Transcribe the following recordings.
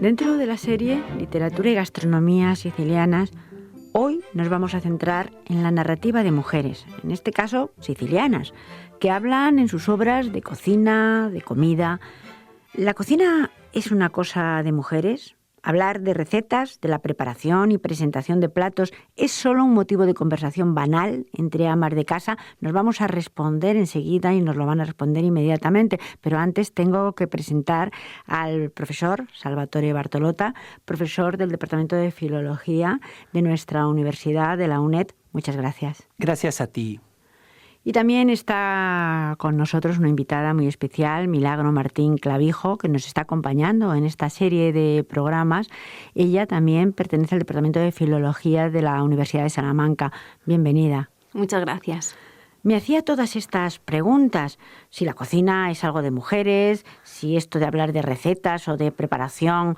Dentro de la serie Literatura y Gastronomía Sicilianas, hoy nos vamos a centrar en la narrativa de mujeres, en este caso sicilianas, que hablan en sus obras de cocina, de comida. ¿La cocina es una cosa de mujeres? ¿Hablar de recetas, de la preparación y presentación de platos es solo un motivo de conversación banal entre amas de casa? Nos vamos a responder enseguida y nos lo van a responder inmediatamente, pero antes tengo que presentar al profesor Salvatore Bartolotta, profesor del Departamento de Filología de nuestra Universidad de la UNED. Muchas gracias. Gracias a ti. Y también está con nosotros una invitada muy especial, Milagro Martín Clavijo, que nos está acompañando en esta serie de programas. Ella también pertenece al Departamento de Filología de la Universidad de Salamanca. Bienvenida. Muchas gracias. Me hacía todas estas preguntas, si la cocina es algo de mujeres, si esto de hablar de recetas o de preparación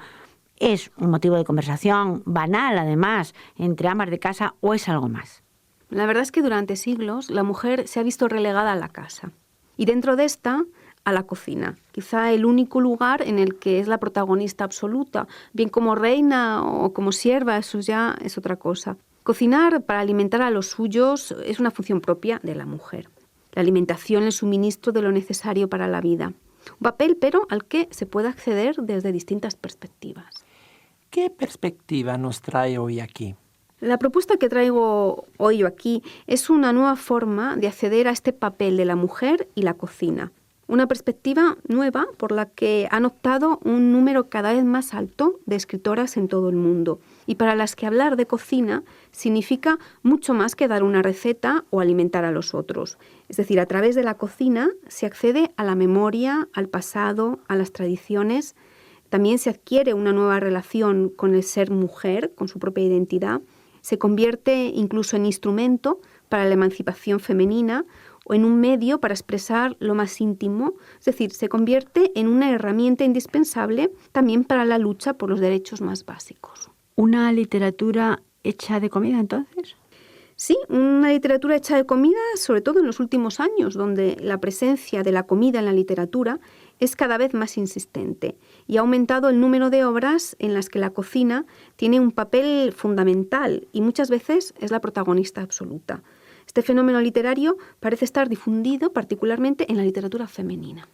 es un motivo de conversación banal, además, entre amas de casa, o es algo más. La verdad es que durante siglos la mujer se ha visto relegada a la casa y dentro de esta a la cocina, quizá el único lugar en el que es la protagonista absoluta, bien como reina o como sierva, eso ya es otra cosa. Cocinar para alimentar a los suyos es una función propia de la mujer. La alimentación, el suministro de lo necesario para la vida. Un papel, pero al que se puede acceder desde distintas perspectivas. ¿Qué perspectiva nos trae hoy aquí? La propuesta que traigo hoy aquí es una nueva forma de acceder a este papel de la mujer y la cocina. Una perspectiva nueva por la que han optado un número cada vez más alto de escritoras en todo el mundo y para las que hablar de cocina significa mucho más que dar una receta o alimentar a los otros. Es decir, a través de la cocina se accede a la memoria, al pasado, a las tradiciones. También se adquiere una nueva relación con el ser mujer, con su propia identidad. Se convierte incluso en instrumento para la emancipación femenina o en un medio para expresar lo más íntimo, es decir, se convierte en una herramienta indispensable también para la lucha por los derechos más básicos. ¿Una literatura hecha de comida, entonces? Sí, una literatura hecha de comida, sobre todo en los últimos años, donde la presencia de la comida en la literatura es cada vez más insistente y ha aumentado el número de obras en las que la cocina tiene un papel fundamental y muchas veces es la protagonista absoluta. Este fenómeno literario parece estar difundido particularmente en la literatura femenina.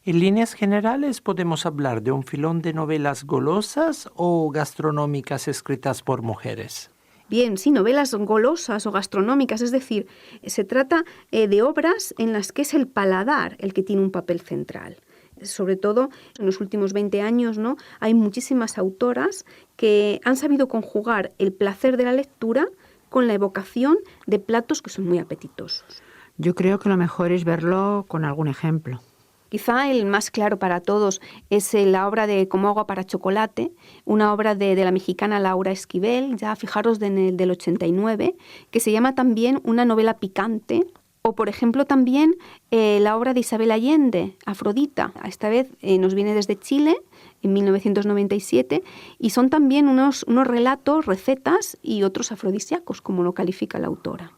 En líneas generales, ¿podemos hablar de un filón de novelas golosas o gastronómicas escritas por mujeres? Bien, sí, novelas golosas o gastronómicas, es decir, se trata de obras en las que es el paladar el que tiene un papel central. Sobre todo en los últimos 20 años, ¿no? Hay muchísimas autoras que han sabido conjugar el placer de la lectura con la evocación de platos que son muy apetitosos. Yo creo que lo mejor es verlo con algún ejemplo. Quizá el más claro para todos es la obra de Como agua para chocolate, una obra de la mexicana Laura Esquivel, ya fijaros del 89, que se llama también Una novela picante. O, por ejemplo, también la obra de Isabel Allende, Afrodita. Esta vez nos viene desde Chile, en 1997, y son también unos relatos, recetas y otros afrodisíacos, como lo califica la autora.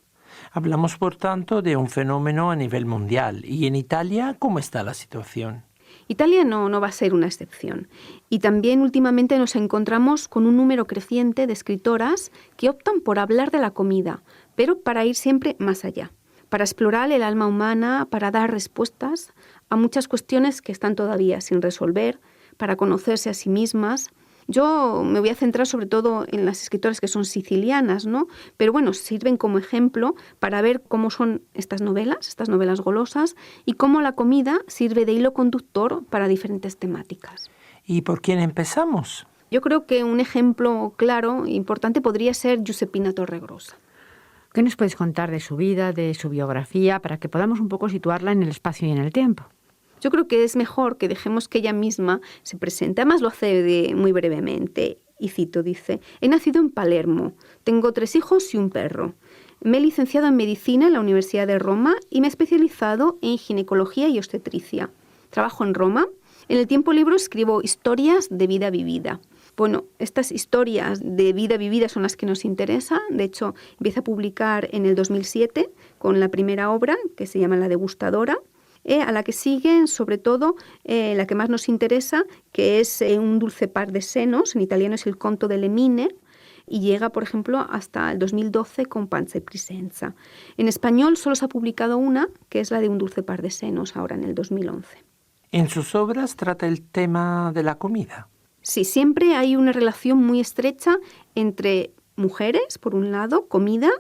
Hablamos, por tanto, de un fenómeno a nivel mundial. ¿Y en Italia cómo está la situación? Italia no va a ser una excepción. Y también últimamente nos encontramos con un número creciente de escritoras que optan por hablar de la comida, pero para ir siempre más allá. Para explorar el alma humana, para dar respuestas a muchas cuestiones que están todavía sin resolver, para conocerse a sí mismas. Yo me voy a centrar sobre todo en las escritoras que son sicilianas, ¿no? Pero bueno, sirven como ejemplo para ver cómo son estas novelas golosas, y cómo la comida sirve de hilo conductor para diferentes temáticas. ¿Y por quién empezamos? Yo creo que un ejemplo claro e importante podría ser Giuseppina Torregrossa. ¿Qué nos puedes contar de su vida, de su biografía, para que podamos un poco situarla en el espacio y en el tiempo? Yo creo que es mejor que dejemos que ella misma se presente. Además lo hace muy brevemente. Y cito, dice: «He nacido en Palermo, tengo 3 hijos y un perro. Me he licenciado en Medicina en la Universidad de Roma y me he especializado en ginecología y obstetricia. Trabajo en Roma. En el tiempo libre escribo historias de vida vivida». Bueno, estas historias de vida vivida son las que nos interesan. De hecho, empieza a publicar en el 2007 con la primera obra, que se llama La degustadora. A la que siguen, sobre todo, la que más nos interesa, que es un dulce par de senos, en italiano es il conto delle mine, y llega, por ejemplo, hasta el 2012 con Panza y Presenza. En español solo se ha publicado una, que es la de un dulce par de senos, ahora en el 2011. En sus obras trata el tema de la comida. Sí, siempre hay una relación muy estrecha entre mujeres, por un lado, comida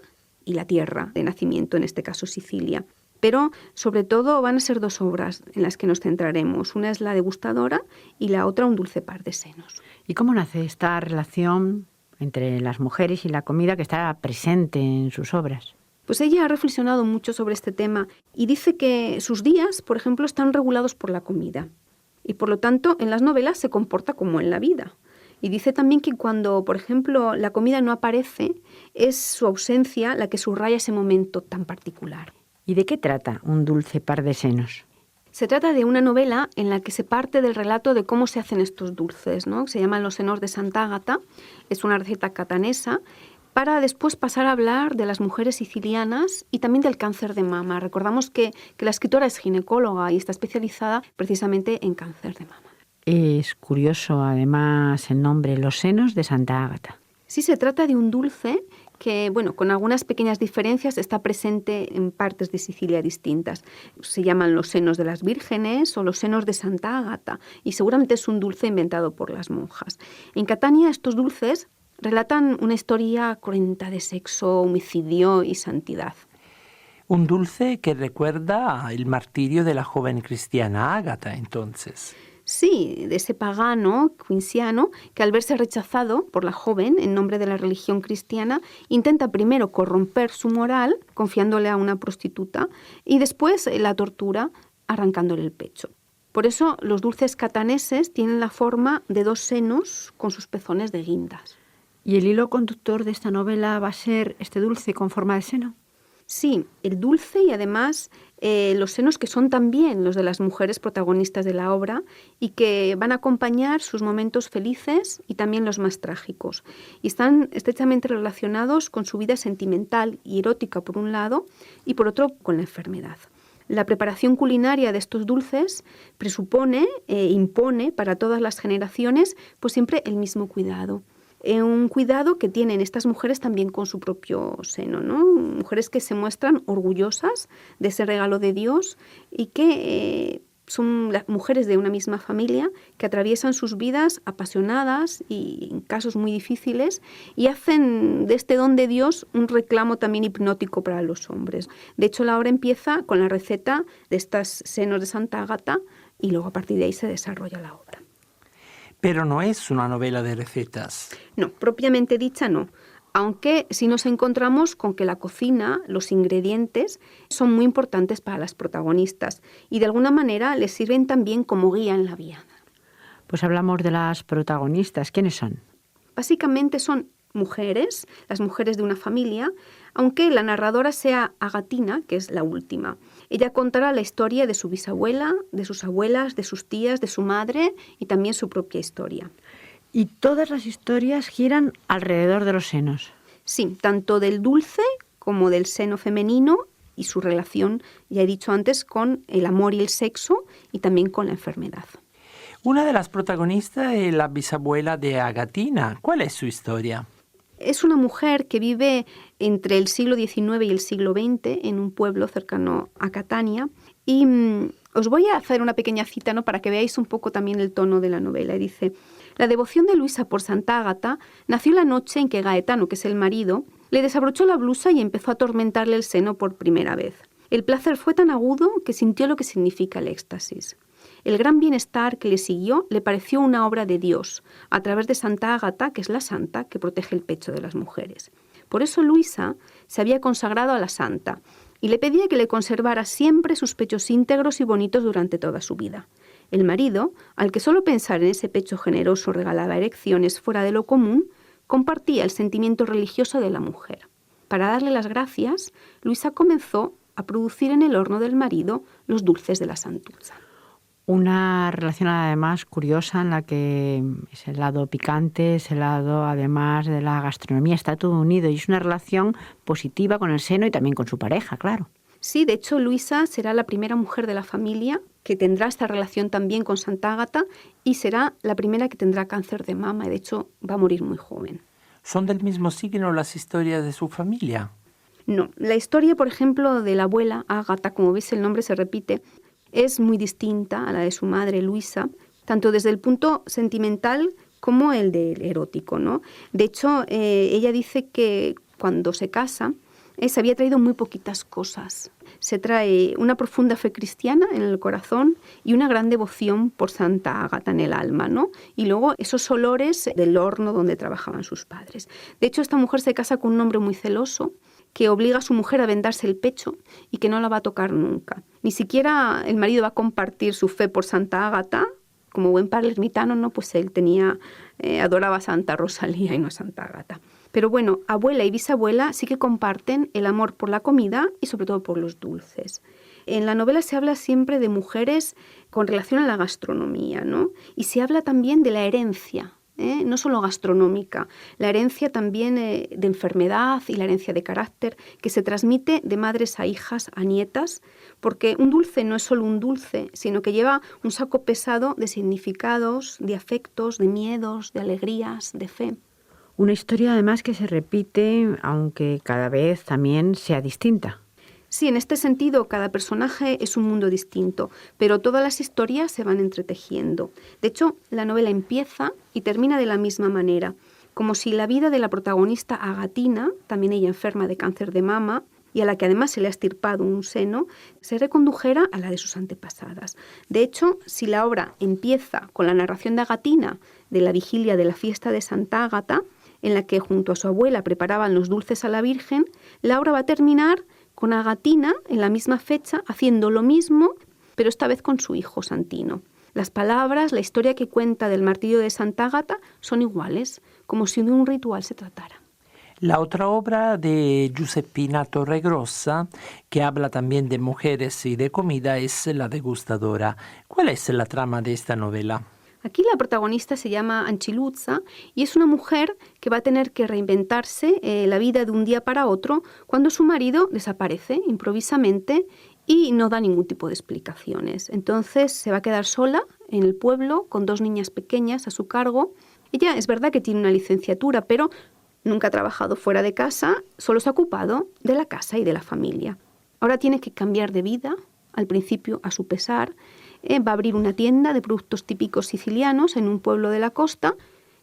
y la tierra de nacimiento, en este caso Sicilia. Pero sobre todo van a ser dos obras en las que nos centraremos. Una es La degustadora y la otra Un dulce par de senos. ¿Y cómo nace esta relación entre las mujeres y la comida que está presente en sus obras? Pues ella ha reflexionado mucho sobre este tema y dice que sus días, por ejemplo, están regulados por la comida. Y por lo tanto, en las novelas se comporta como en la vida. Y dice también que cuando, por ejemplo, la comida no aparece, es su ausencia la que subraya ese momento tan particular. ¿Y de qué trata Un dulce par de senos? Se trata de una novela en la que se parte del relato de cómo se hacen estos dulces, ¿no? Se llaman Los senos de Santa Ágata, es una receta catanesa, para después pasar a hablar de las mujeres sicilianas y también del cáncer de mama. Recordamos que la escritora es ginecóloga y está especializada precisamente en cáncer de mama. Es curioso, además, el nombre Los senos de Santa Ágata. Sí, se trata de un dulce que, bueno, con algunas pequeñas diferencias está presente en partes de Sicilia distintas. Se llaman los senos de las vírgenes o los senos de Santa Ágata y seguramente es un dulce inventado por las monjas. En Catania estos dulces relatan una historia cruenta de sexo, homicidio y santidad. Un dulce que recuerda el martirio de la joven cristiana Ágata, entonces. Sí, de ese pagano quinciano que al verse rechazado por la joven en nombre de la religión cristiana intenta primero corromper su moral confiándole a una prostituta y después la tortura arrancándole el pecho. Por eso los dulces cataneses tienen la forma de dos senos con sus pezones de guindas. ¿Y el hilo conductor de esta novela va a ser este dulce con forma de seno? Sí, el dulce y además los senos que son también los de las mujeres protagonistas de la obra y que van a acompañar sus momentos felices y también los más trágicos. Y están estrechamente relacionados con su vida sentimental y erótica por un lado y por otro con la enfermedad. La preparación culinaria de estos dulces presupone e impone para todas las generaciones pues siempre el mismo cuidado. Un cuidado que tienen estas mujeres también con su propio seno, ¿no? Mujeres que se muestran orgullosas de ese regalo de Dios y que son las mujeres de una misma familia que atraviesan sus vidas apasionadas y en casos muy difíciles y hacen de este don de Dios un reclamo también hipnótico para los hombres. De hecho, la obra empieza con la receta de estos senos de Santa Ágata y luego a partir de ahí se desarrolla la obra. Pero no es una novela de recetas. No, propiamente dicha no. Aunque sí nos encontramos con que la cocina, los ingredientes, son muy importantes para las protagonistas y de alguna manera les sirven también como guía en la vida. Pues hablamos de las protagonistas. ¿Quiénes son? Básicamente son mujeres, las mujeres de una familia, aunque la narradora sea Agatina, que es la última. Ella contará la historia de su bisabuela, de sus abuelas, de sus tías, de su madre y también su propia historia. Y todas las historias giran alrededor de los senos. Sí, tanto del dulce como del seno femenino y su relación, ya he dicho antes, con el amor y el sexo y también con la enfermedad. Una de las protagonistas es la bisabuela de Agatina. ¿Cuál es su historia? Es una mujer que vive entre el siglo XIX y el siglo XX en un pueblo cercano a Catania. Y os voy a hacer una pequeña cita, ¿no?, para que veáis un poco también el tono de la novela. Dice: la devoción de Luisa por Santa Ágata nació la noche en que Gaetano, que es el marido, le desabrochó la blusa y empezó a atormentarle el seno por primera vez. El placer fue tan agudo que sintió lo que significa el éxtasis. El gran bienestar que le siguió le pareció una obra de Dios, a través de Santa Ágata, que es la santa que protege el pecho de las mujeres. Por eso Luisa se había consagrado a la santa y le pedía que le conservara siempre sus pechos íntegros y bonitos durante toda su vida. El marido, al que solo pensar en ese pecho generoso regalaba erecciones fuera de lo común, compartía el sentimiento religioso de la mujer. Para darle las gracias, Luisa comenzó a producir en el horno del marido los dulces de la santuza. Una relación además curiosa en la que ese lado picante, ese lado además de la gastronomía está todo unido y es una relación positiva con el seno y también con su pareja, claro. Sí, de hecho, Luisa será la primera mujer de la familia que tendrá esta relación también con Santa Ágata y será la primera que tendrá cáncer de mama. Y de hecho, va a morir muy joven. ¿Son del mismo signo las historias de su familia? No, la historia, por ejemplo, de la abuela Ágata, como veis el nombre se repite, es muy distinta a la de su madre Luisa, tanto desde el punto sentimental como el del erótico, ¿no? De hecho, ella dice que cuando se casa, se había traído muy poquitas cosas. Se trae una profunda fe cristiana en el corazón y una gran devoción por Santa Ágata en el alma, ¿no? Y luego esos olores del horno donde trabajaban sus padres. De hecho, esta mujer se casa con un hombre muy celoso que obliga a su mujer a vendarse el pecho y que no la va a tocar nunca. Ni siquiera el marido va a compartir su fe por Santa Ágata. Como buen palermitano, ¿no? Pues él adoraba a Santa Rosalía y no a Santa Ágata. Pero bueno, abuela y bisabuela sí que comparten el amor por la comida y sobre todo por los dulces. En la novela se habla siempre de mujeres con relación a la gastronomía, ¿no? Y se habla también de la herencia, no solo gastronómica, la herencia también de enfermedad y la herencia de carácter que se transmite de madres a hijas, a nietas, porque un dulce no es solo un dulce, sino que lleva un saco pesado de significados, de afectos, de miedos, de alegrías, de fe. Una historia además que se repite, aunque cada vez también sea distinta. Sí, en este sentido, cada personaje es un mundo distinto, pero todas las historias se van entretejiendo. De hecho, la novela empieza y termina de la misma manera, como si la vida de la protagonista Agatina, también ella enferma de cáncer de mama, y a la que además se le ha extirpado un seno, se recondujera a la de sus antepasadas. De hecho, si la obra empieza con la narración de Agatina de la vigilia de la fiesta de Santa Ágata, en la que junto a su abuela preparaban los dulces a la Virgen, la obra va a terminar con Agatina en la misma fecha haciendo lo mismo, pero esta vez con su hijo Santino. Las palabras, la historia que cuenta del martirio de Santa Ágata son iguales, como si de un ritual se tratara. La otra obra de Giuseppina Torregrossa, que habla también de mujeres y de comida, es La degustadora. ¿Cuál es la trama de esta novela? Aquí la protagonista se llama Anchiluzza y es una mujer que va a tener que reinventarse la vida de un día para otro cuando su marido desaparece improvisamente y no da ningún tipo de explicaciones. Entonces se va a quedar sola en el pueblo con 2 niñas pequeñas a su cargo. Ella es verdad que tiene una licenciatura, pero nunca ha trabajado fuera de casa, solo se ha ocupado de la casa y de la familia. Ahora tiene que cambiar de vida, al principio a su pesar. Va a abrir una tienda de productos típicos sicilianos en un pueblo de la costa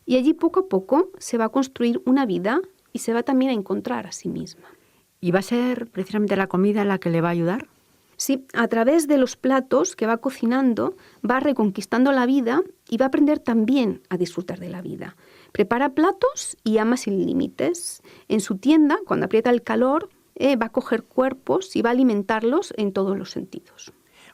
y allí poco a poco se va a construir una vida y se va también a encontrar a sí misma. ¿Y va a ser precisamente la comida la que le va a ayudar? Sí, a través de los platos que va cocinando va reconquistando la vida y va a aprender también a disfrutar de la vida. Prepara platos y ama sin límites. En su tienda, cuando aprieta el calor, va a coger cuerpos y va a alimentarlos en todos los sentidos.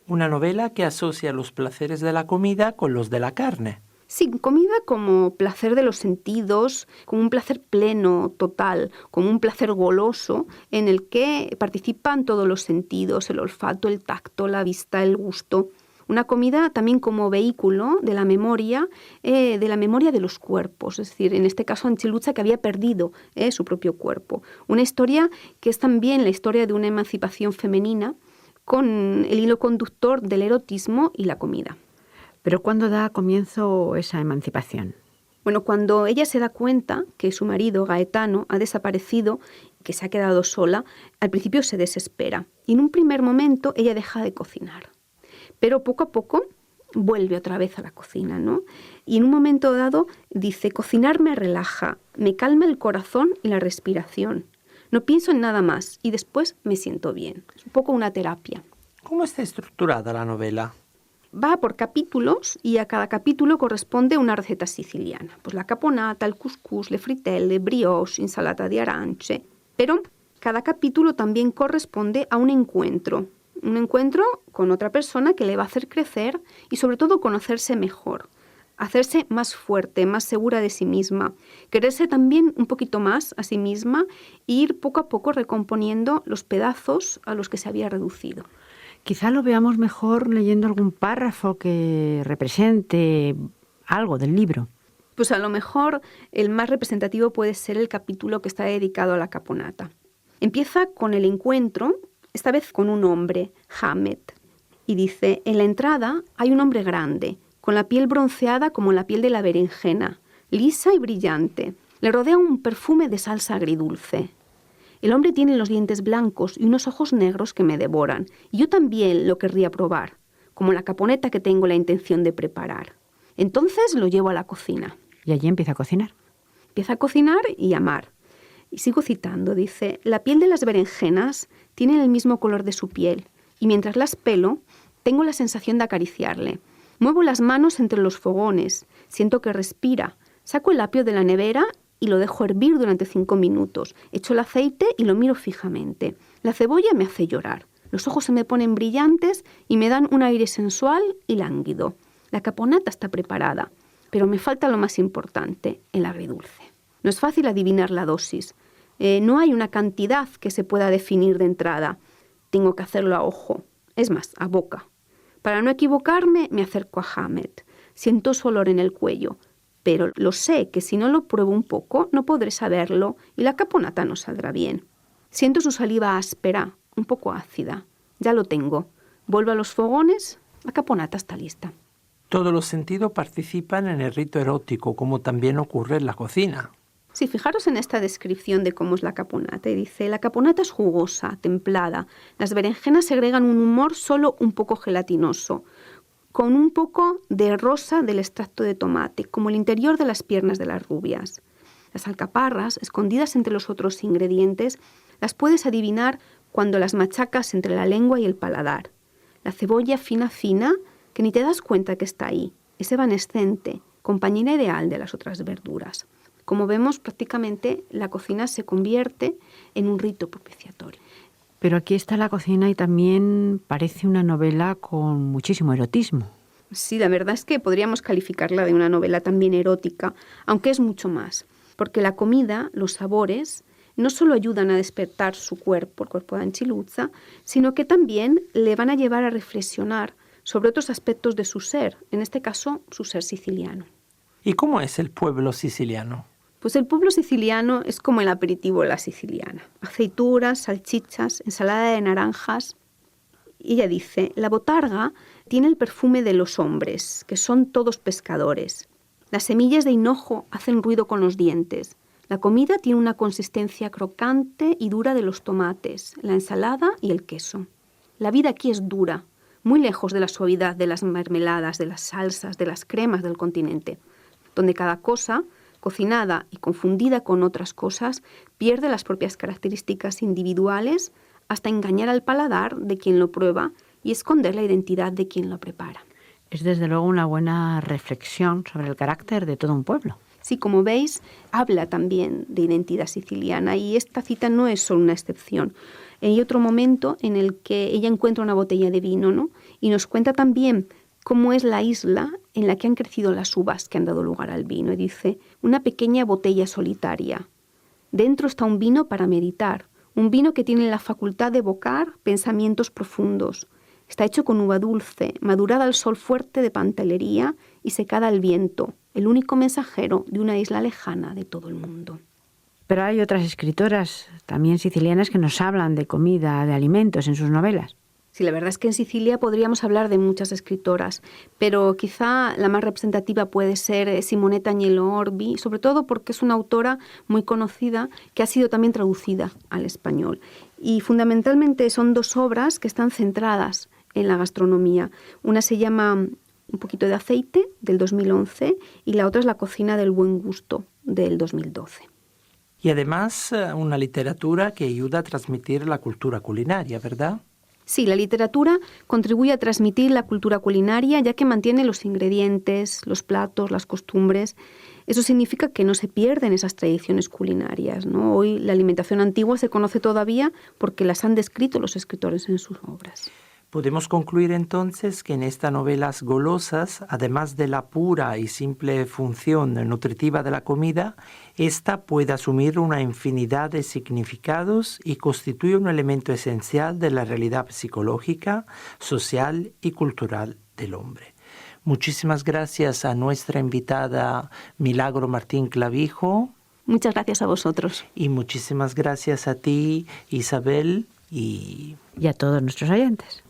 Una novela que asocia los placeres de la comida con los de la carne. Sí, comida como placer de los sentidos, como un placer pleno, total, como un placer goloso, en el que participan todos los sentidos, el olfato, el tacto, la vista, el gusto. Una comida también como vehículo de la memoria de los cuerpos, es decir, en este caso Anchiluzza, que había perdido su propio cuerpo. Una historia que es también la historia de una emancipación femenina, con el hilo conductor del erotismo y la comida. ¿Pero cuándo da comienzo esa emancipación? Bueno, cuando ella se da cuenta que su marido, Gaetano, ha desaparecido, que se ha quedado sola, al principio se desespera. Y en un primer momento ella deja de cocinar. Pero poco a poco vuelve otra vez a la cocina, ¿no? Y en un momento dado dice, cocinar me relaja, me calma el corazón y la respiración. No pienso en nada más y después me siento bien. Es un poco una terapia. ¿Cómo está estructurada la novela? Va por capítulos y a cada capítulo corresponde una receta siciliana. Pues la caponata, el couscous, le frittelle, brioche, insalata de arance. Pero cada capítulo también corresponde a un encuentro con otra persona que le va a hacer crecer y sobre todo conocerse mejor. Hacerse más fuerte, más segura de sí misma, quererse también un poquito más a sí misma e ir poco a poco recomponiendo los pedazos a los que se había reducido. Quizá lo veamos mejor leyendo algún párrafo que represente algo del libro. Pues a lo mejor el más representativo puede ser el capítulo que está dedicado a la caponata. Empieza con el encuentro esta vez con un hombre, Hamet. Y dice, en la entrada hay un hombre grande, con la piel bronceada como la piel de la berenjena, lisa y brillante. Le rodea un perfume de salsa agridulce. El hombre tiene los dientes blancos y unos ojos negros que me devoran. Y yo también lo querría probar, como la caponeta que tengo la intención de preparar. Entonces lo llevo a la cocina. Y allí empieza a cocinar. Empieza a cocinar y amar. Y sigo citando, dice, la piel de las berenjenas tiene el mismo color de su piel, y mientras las pelo, tengo la sensación de acariciarle. Muevo las manos entre los fogones, siento que respira, saco el apio de la nevera y lo dejo hervir durante 5 minutos. Echo el aceite y lo miro fijamente. La cebolla me hace llorar. Los ojos se me ponen brillantes y me dan un aire sensual y lánguido. La caponata está preparada, pero me falta lo más importante, el agridulce. No es fácil adivinar la dosis. No hay una cantidad que se pueda definir de entrada. Tengo que hacerlo a ojo, es más, a boca. Para no equivocarme, me acerco a Hamet. Siento su olor en el cuello, pero lo sé que si no lo pruebo un poco, no podré saberlo y la caponata no saldrá bien. Siento su saliva áspera, un poco ácida. Ya lo tengo. Vuelvo a los fogones, la caponata está lista. Todos los sentidos participan en el rito erótico, como también ocurre en la cocina. Sí, fijaros en esta descripción de cómo es la caponata. Y dice, la caponata es jugosa, templada. Las berenjenas segregan un humor solo un poco gelatinoso, con un poco de rosa del extracto de tomate, como el interior de las piernas de las rubias. Las alcaparras, escondidas entre los otros ingredientes, las puedes adivinar cuando las machacas entre la lengua y el paladar. La cebolla fina, que ni te das cuenta que está ahí, es evanescente, compañera ideal de las otras verduras. Como vemos, prácticamente la cocina se convierte en un rito propiciatorio. Pero aquí está la cocina y también parece una novela con muchísimo erotismo. Sí, la verdad es que podríamos calificarla de una novela también erótica, aunque es mucho más. Porque la comida, los sabores, no solo ayudan a despertar su cuerpo, el cuerpo de Anchiluzza, sino que también le van a llevar a reflexionar sobre otros aspectos de su ser, en este caso, su ser siciliano. ¿Y cómo es el pueblo siciliano? Pues el pueblo siciliano es como el aperitivo de la siciliana. Aceitunas, salchichas, ensalada de naranjas. Y ella dice, la botarga tiene el perfume de los hombres, que son todos pescadores. Las semillas de hinojo hacen ruido con los dientes. La comida tiene una consistencia crocante y dura de los tomates, la ensalada y el queso. La vida aquí es dura, muy lejos de la suavidad de las mermeladas, de las salsas, de las cremas del continente, donde cada cosa, cocinada y confundida con otras cosas, pierde las propias características individuales hasta engañar al paladar de quien lo prueba y esconder la identidad de quien lo prepara. Es desde luego una buena reflexión sobre el carácter de todo un pueblo. Sí, como veis, habla también de identidad siciliana y esta cita no es solo una excepción. Hay otro momento en el que ella encuentra una botella de vino, ¿no? Y nos cuenta también cómo es la isla en la que han crecido las uvas que han dado lugar al vino. Y dice, una pequeña botella solitaria. Dentro está un vino para meditar, un vino que tiene la facultad de evocar pensamientos profundos. Está hecho con uva dulce, madurada al sol fuerte de Pantelería y secada al viento, el único mensajero de una isla lejana de todo el mundo. Pero hay otras escritoras, también sicilianas, que nos hablan de comida, de alimentos en sus novelas. Sí, la verdad es que en Sicilia podríamos hablar de muchas escritoras, pero quizá la más representativa puede ser Simonetta Agnello Orbi, sobre todo porque es una autora muy conocida que ha sido también traducida al español. Y fundamentalmente son 2 obras que están centradas en la gastronomía. Una se llama Un poquito de aceite, del 2011, y la otra es La cocina del buen gusto, del 2012. Y además una literatura que ayuda a transmitir la cultura culinaria, ¿verdad? Sí, la literatura contribuye a transmitir la cultura culinaria ya que mantiene los ingredientes, los platos, las costumbres. Eso significa que no se pierden esas tradiciones culinarias, ¿no? Hoy la alimentación antigua se conoce todavía porque las han descrito los escritores en sus obras. Podemos concluir entonces que en estas novelas golosas, además de la pura y simple función nutritiva de la comida, esta puede asumir una infinidad de significados y constituye un elemento esencial de la realidad psicológica, social y cultural del hombre. Muchísimas gracias a nuestra invitada Milagro Martín Clavijo. Muchas gracias a vosotros. Y muchísimas gracias a ti, Isabel. y a todos nuestros oyentes.